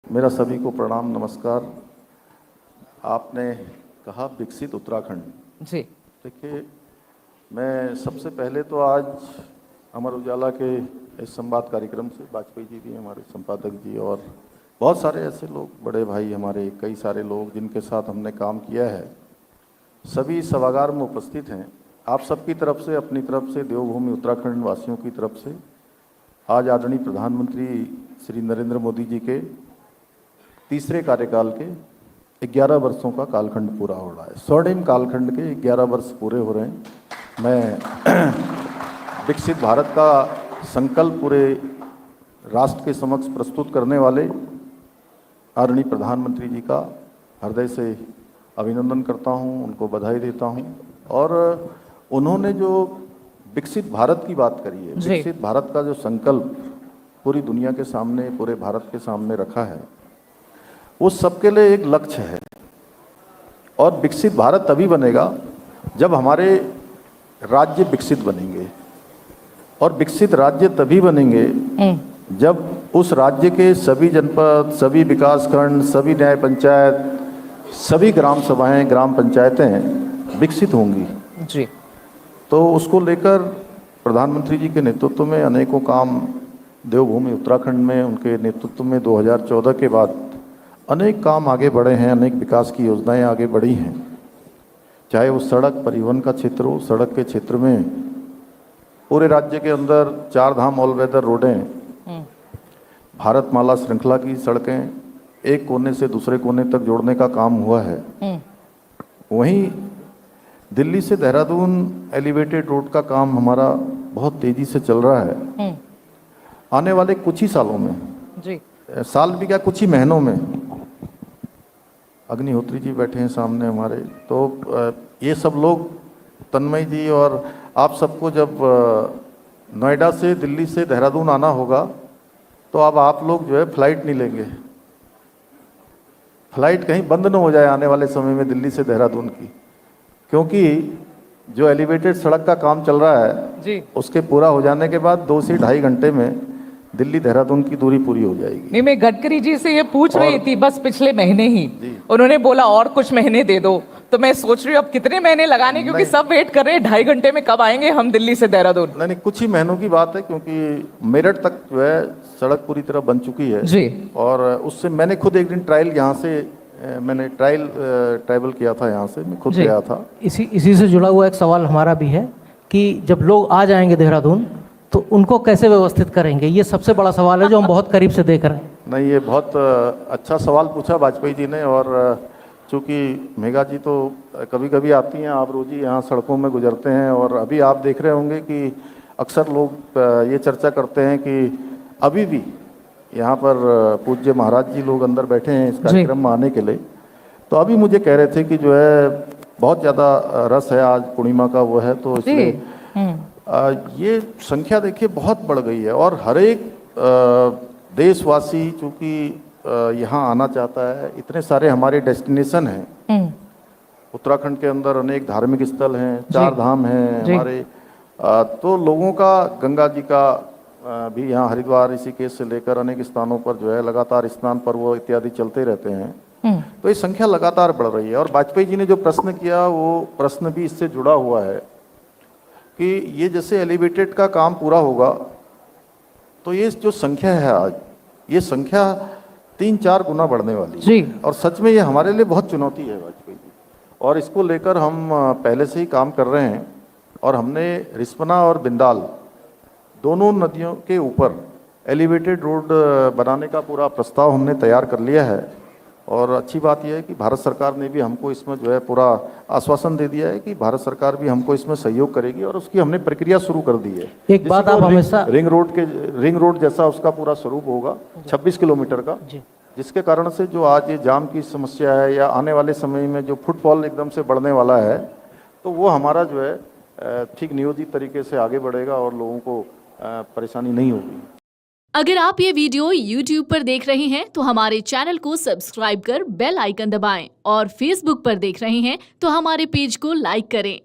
मेरा सभी को प्रणाम नमस्कार। आपने कहा विकसित उत्तराखंड। जी। देखिए, मैं सबसे पहले तो आज अमर उजाला के इस संवाद कार्यक्रम से वाजपेयी जी भी हमारे संपादक जी और बहुत सारे ऐसे लोग, बड़े भाई हमारे, कई सारे लोग जिनके साथ हमने काम किया है, सभी सभागार में उपस्थित हैं। आप सबकी तरफ से, अपनी तरफ से, देवभूमि उत्तराखंड वासियों की तरफ से आज आदरणीय प्रधानमंत्री श्री नरेंद्र मोदी जी के तीसरे कार्यकाल के 11 वर्षों का कालखंड पूरा हो रहा है। स्वर्णिम कालखंड के 11 वर्ष पूरे हो रहे हैं। मैं विकसित भारत का संकल्प पूरे राष्ट्र के समक्ष प्रस्तुत करने वाले आदरणीय प्रधानमंत्री जी का हृदय से अभिनंदन करता हूं, उनको बधाई देता हूं। और उन्होंने जो विकसित भारत की बात करी है, विकसित भारत का जो संकल्प पूरी दुनिया के सामने, पूरे भारत के सामने रखा है, वो सबके लिए एक लक्ष्य है। और विकसित भारत तभी बनेगा जब हमारे राज्य विकसित बनेंगे, और विकसित राज्य तभी बनेंगे जब उस राज्य के सभी जनपद, सभी विकासखंड, सभी न्याय पंचायत, सभी ग्राम सभाएं, ग्राम पंचायतें विकसित होंगी। जी। तो उसको लेकर प्रधानमंत्री जी के नेतृत्व में अनेकों काम देवभूमि उत्तराखंड में, उनके नेतृत्व में 2014 के बाद अनेक काम आगे बढ़े हैं, अनेक विकास की योजनाएं आगे बढ़ी हैं। चाहे वो सड़क परिवहन का क्षेत्र हो, सड़क के क्षेत्र में पूरे राज्य के अंदर 4 धाम ऑल वेदर रोडें, भारतमाला श्रृंखला की सड़कें एक कोने से दूसरे कोने तक जोड़ने का काम हुआ है। वहीं दिल्ली से देहरादून एलिवेटेड रोड का काम हमारा बहुत तेजी से चल रहा है। आने वाले कुछ ही सालों में, जी, साल भी क्या, कुछ ही महीनों में, अग्निहोत्री जी बैठे हैं सामने हमारे, तो ये सब लोग, तन्मय जी और आप सबको जब नोएडा से, दिल्ली से देहरादून आना होगा तो अब आप लोग जो है फ्लाइट नहीं लेंगे। फ्लाइट कहीं बंद न हो जाए आने वाले समय में दिल्ली से देहरादून की, क्योंकि जो एलिवेटेड सड़क का काम चल रहा है जी, उसके पूरा हो जाने के बाद 2 से 2.5 घंटे में दिल्ली देहरादून की दूरी पूरी हो जाएगी। नहीं, मैं गडकरी जी से ये पूछ रही थी बस पिछले महीने ही, उन्होंने बोला और कुछ महीने दे दो, तो मैं सोच रही हूँ अब कितने महीने लगाने, क्योंकि सब वेट कर रहे हैं 2.5 घंटे में कब आएंगे हम दिल्ली से देहरादून। नहीं, कुछ ही महीनों की बात है, क्योंकि मेरठ तक जो है सड़क पूरी तरह बन चुकी है जी। और उससे मैंने खुद एक दिन ट्रायल यहाँ से, मैंने ट्रैवल किया था, यहाँ से मैं खुद गया था। इसी से जुड़ा हुआ एक सवाल हमारा भी है कि जब लोग आ जाएंगे देहरादून तो उनको कैसे व्यवस्थित करेंगे, ये सबसे बड़ा सवाल है जो हम बहुत करीब से देख रहे हैं। नहीं, ये बहुत अच्छा सवाल पूछा वाजपेयी जी ने। और चूँकि मेघा जी तो कभी कभी आती हैं, आप रोज ही यहाँ सड़कों में गुजरते हैं, और अभी आप देख रहे होंगे कि अक्सर लोग ये चर्चा करते हैं कि अभी भी यहाँ पर पूज्य महाराज जी लोग अंदर बैठे हैं इस कार्यक्रम में आने के लिए। तो अभी मुझे कह रहे थे कि जो है बहुत ज़्यादा रस है, आज पूर्णिमा का वो है, तो इसलिए ये संख्या देखिए बहुत बढ़ गई है। और हर एक देशवासी चूँकि यहाँ आना चाहता है, इतने सारे हमारे डेस्टिनेशन हैं उत्तराखंड के अंदर, अनेक धार्मिक स्थल हैं, 4 धाम हैं हमारे, तो लोगों का, गंगा जी का भी यहाँ हरिद्वार, ऋषिकेश से लेकर अनेक स्थानों पर जो है लगातार स्नान पर्व इत्यादि चलते रहते हैं। तो ये संख्या लगातार बढ़ रही है। और वाजपेयी जी ने जो प्रश्न किया, वो प्रश्न भी इससे जुड़ा हुआ है कि ये जैसे एलिवेटेड का काम पूरा होगा तो ये जो संख्या है आज, ये संख्या 3-4 गुना बढ़ने वाली है। और सच में ये हमारे लिए बहुत चुनौती है वाजपेयी जी, और इसको लेकर हम पहले से ही काम कर रहे हैं। और हमने रिस्पना और बिंदाल दोनों नदियों के ऊपर एलिवेटेड रोड बनाने का पूरा प्रस्ताव हमने तैयार कर लिया है। और अच्छी बात यह है कि भारत सरकार ने भी हमको इसमें जो है पूरा आश्वासन दे दिया है कि भारत सरकार भी हमको इसमें सहयोग करेगी, और उसकी हमने प्रक्रिया शुरू कर दी है। एक बात आप हमेशा, रिंग रोड जैसा उसका पूरा स्वरूप होगा 26 किलोमीटर का, जिसके कारण से जो आज ये जाम की समस्या है, या आने वाले समय में जो फुटफॉल एकदम से बढ़ने वाला है, तो वो हमारा जो है ठीक नियोजित तरीके से आगे बढ़ेगा और लोगों को परेशानी नहीं होगी। अगर आप ये वीडियो YouTube पर देख रहे हैं तो हमारे चैनल को सब्सक्राइब कर बेल आइकन दबाएं, और Facebook पर देख रहे हैं तो हमारे पेज को लाइक करें।